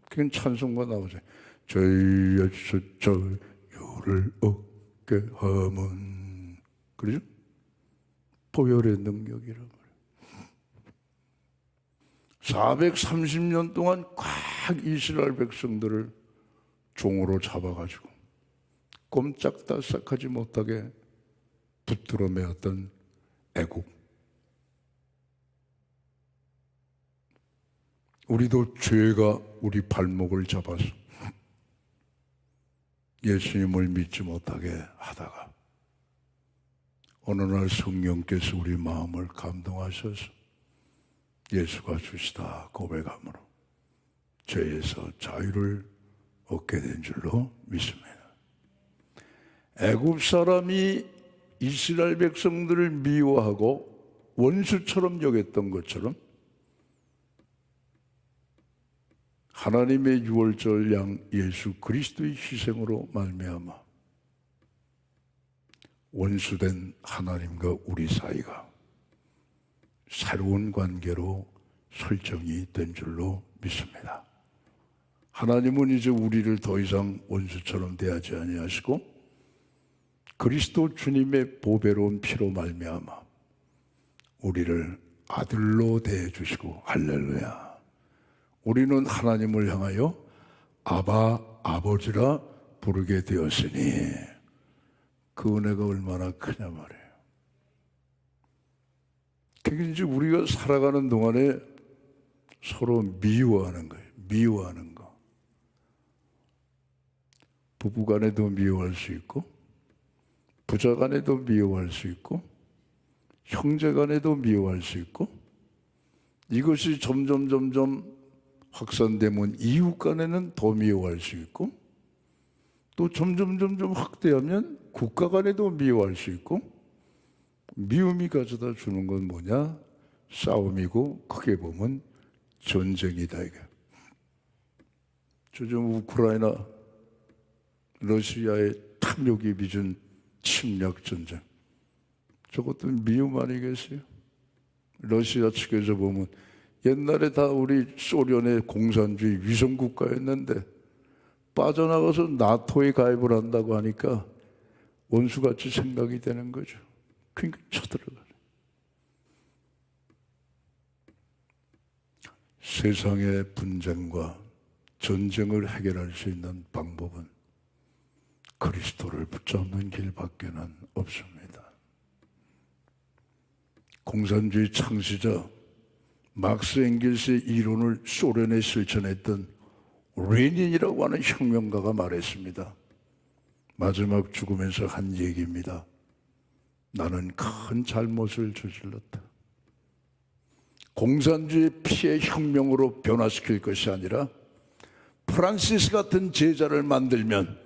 그건 찬송가 나오죠. 죄에서 자유를 얻게 함은 그러죠? 보혈의 능력이란 말이에요. 430년 동안 꽉 이스라엘 백성들을 종으로 잡아가지고 꼼짝달싹하지 못하게 붙들어 매었던 애굽. 우리도 죄가 우리 발목을 잡아서 예수님을 믿지 못하게 하다가 어느 날 성령께서 우리 마음을 감동하셔서 예수가 주시다 고백함으로 죄에서 자유를 얻게 된 줄로 믿습니다. 애굽 사람이 이스라엘 백성들을 미워하고 원수처럼 여겼던 것처럼 하나님의 유월절 양 예수 그리스도의 희생으로 말미암아 원수된 하나님과 우리 사이가 새로운 관계로 설정이 된 줄로 믿습니다. 하나님은 이제 우리를 더 이상 원수처럼 대하지 아니하시고 그리스도 주님의 보배로운 피로 말미암아 우리를 아들로 대해 주시고 할렐루야. 우리는 하나님을 향하여 아바 아버지라 부르게 되었으니 그 은혜가 얼마나 크냐 말이에요. 그게 이제 우리가 살아가는 동안에 서로 미워하는 거예요. 미워하는 거. 부부간에도 미워할 수 있고 부자간에도 미워할 수 있고 형제간에도 미워할 수 있고 이것이 점점 확산되면 이웃 간에는 더 미워할 수 있고 또 점점 확대하면 국가 간에도 미워할 수 있고 미움이 가져다 주는 건 뭐냐? 싸움이고 크게 보면 전쟁이다 이게. 요즘 우크라이나 러시아의 탐욕이 빚은 침략 전쟁 저것도 미움 아니겠어요? 러시아 측에서 보면 옛날에 다 우리 소련의 공산주의 위성국가였는데 빠져나가서 나토에 가입을 한다고 하니까 원수같이 생각이 되는 거죠. 그러니까 쳐들어가요. 세상의 분쟁과 전쟁을 해결할 수 있는 방법은 그리스도를 붙잡는 길밖에는 없습니다. 공산주의 창시자 막스 앵겔스의 이론을 소련에 실천했던 레닌이라고 하는 혁명가가 말했습니다. 마지막 죽으면서 한 얘기입니다. 나는 큰 잘못을 저질렀다. 공산주의 피해 혁명으로 변화시킬 것이 아니라 프란시스 같은 제자를 만들면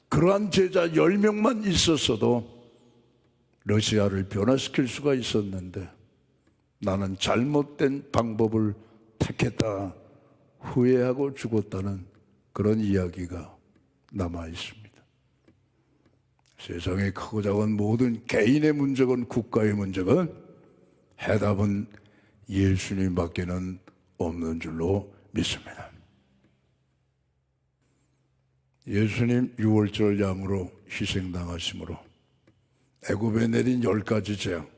그러한 제자 10명만 있었어도 러시아를 변화시킬 수가 있었는데 나는 잘못된 방법을 택했다. 후회하고 죽었다는 그런 이야기가 남아 있습니다. 세상에 크고 작은 모든 개인의 문제건 국가의 문제건 해답은 예수님밖에는 없는 줄로 믿습니다. 예수님 유월절 양으로 희생당하심으로 애굽에 내린 10가지 재앙,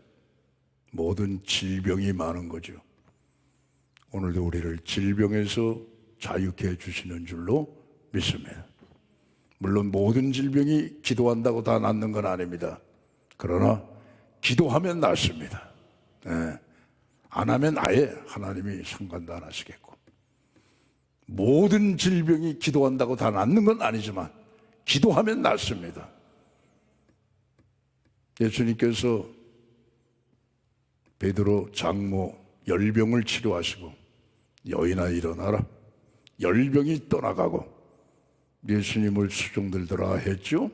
모든 질병이 많은 거죠. 오늘도 우리를 질병에서 자유케 해주시는 줄로 믿습니다. 물론 모든 질병이 기도한다고 다 낫는 건 아닙니다. 그러나 기도하면 낫습니다. 네. 안 하면 아예 하나님이 상관도 안 하시겠고, 모든 질병이 기도한다고 다 낫는 건 아니지만 기도하면 낫습니다. 예수님께서 베드로 장모 열병을 치료하시고 여인아 일어나라, 열병이 떠나가고 예수님을 수종들더라 했죠.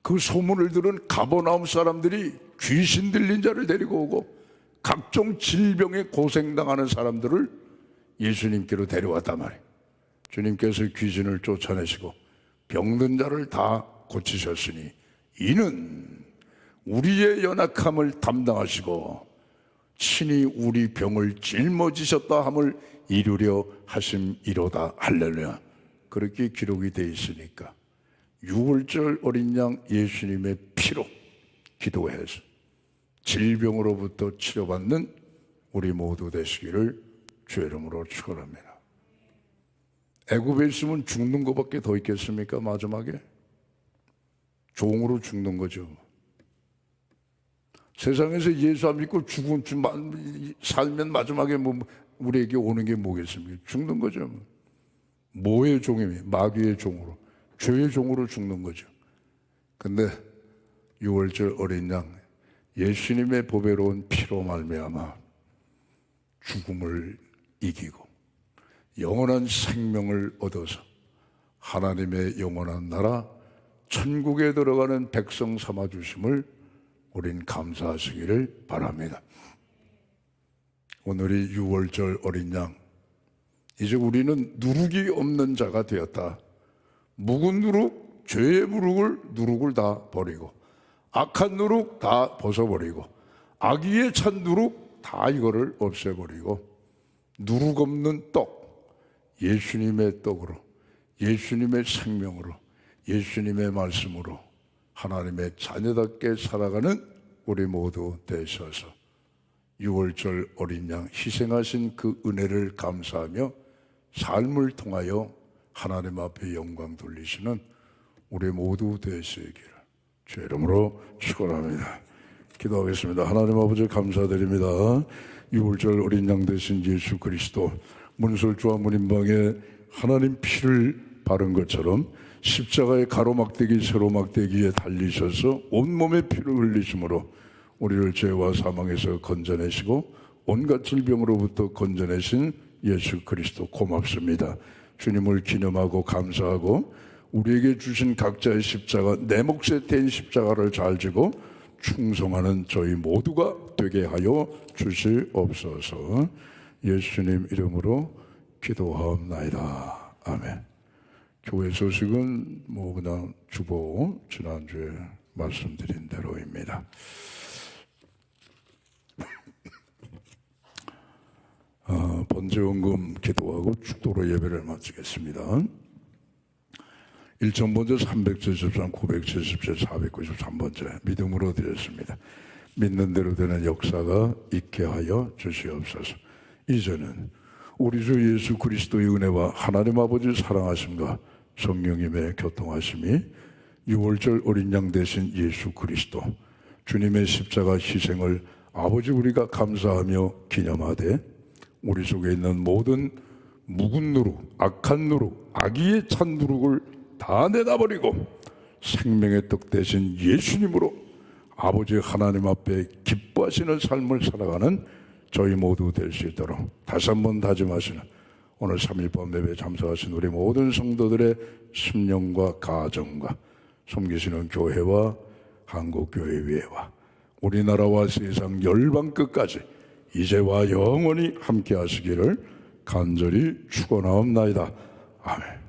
그 소문을 들은 가버나움 사람들이 귀신 들린 자를 데리고 오고 각종 질병에 고생당하는 사람들을 예수님께로 데려왔단 말이에요. 주님께서 귀신을 쫓아내시고 병든 자를 다 고치셨으니 이는 우리의 연약함을 담당하시고 친히 우리 병을 짊어지셨다 함을 이루려 하심이로다. 할렐루야. 그렇게 기록이 되어 있으니까 유월절 어린 양 예수님의 피로 기도해서 질병으로부터 치료받는 우리 모두 되시기를 주의 이름으로 축원합니다. 애굽에 있으면 죽는 것밖에 더 있겠습니까? 마지막에 종으로 죽는 거죠. 세상에서 예수 안 믿고 살면 마지막에 뭐 우리에게 오는 게 뭐겠습니까? 죽는 거죠. 뭐의 종이며 마귀의 종으로, 죄의 종으로 죽는 거죠. 근데 유월절 어린 양 예수님의 보배로운 피로 말미암아 죽음을 이기고 영원한 생명을 얻어서 하나님의 영원한 나라 천국에 들어가는 백성 삼아주심을 우린 감사하시기를 바랍니다. 오늘이 유월절 어린 양, 이제 우리는 누룩이 없는 자가 되었다. 묵은 누룩, 죄의 누룩을 다 버리고 악한 누룩 다 벗어버리고 악의에 찬 누룩 다 이거를 없애버리고 누룩 없는 떡, 예수님의 떡으로, 예수님의 생명으로, 예수님의 말씀으로 하나님의 자녀답게 살아가는 우리 모두 되셔서 유월절 어린 양 희생하신 그 은혜를 감사하며 삶을 통하여 하나님 앞에 영광 돌리시는 우리 모두 되시기를 주의 이름으로 축원합니다. 기도하겠습니다. 하나님 아버지 감사드립니다. 유월절 어린 양 되신 예수 그리스도 문설주와 문인방에 하나님 피를 바른 것처럼 십자가의 가로막대기 세로막대기에 달리셔서 온몸에 피를 흘리심으로 우리를 죄와 사망에서 건져내시고 온갖 질병으로부터 건져내신 예수 그리스도 고맙습니다. 주님을 기념하고 감사하고 우리에게 주신 각자의 십자가, 내 몫에 댄 십자가를 잘 지고 충성하는 저희 모두가 되게 하여 주시옵소서. 예수님 이름으로 기도하옵나이다. 아멘. 교회 소식은 뭐 그냥 주보 지난주에 말씀드린 대로입니다. 번제원금 기도하고 축도로 예배를 마치겠습니다. 1,000번째, 373, 977, 493번째 믿음으로 드렸습니다. 믿는 대로 되는 역사가 있게 하여 주시옵소서. 이제는 우리 주 예수 그리스도의 은혜와 하나님 아버지 사랑하심과 성령님의 교통하심이 유월절 어린 양 되신 예수 그리스도 주님의 십자가 희생을 아버지 우리가 감사하며 기념하되 우리 속에 있는 모든 묵은 누룩, 악한 누룩, 악의의 찬 누룩을 다 내다버리고 생명의 떡 대신 예수님으로 아버지 하나님 앞에 기뻐하시는 삶을 살아가는 저희 모두 될 수 있도록 다시 한번 다짐하시는 오늘 3.1번 예배에 참석하신 우리 모든 성도들의 심령과 가정과 섬기시는 교회와 한국교회위회와 우리나라와 세상 열방 끝까지 이제와 영원히 함께 하시기를 간절히 축원하옵나이다. 아멘.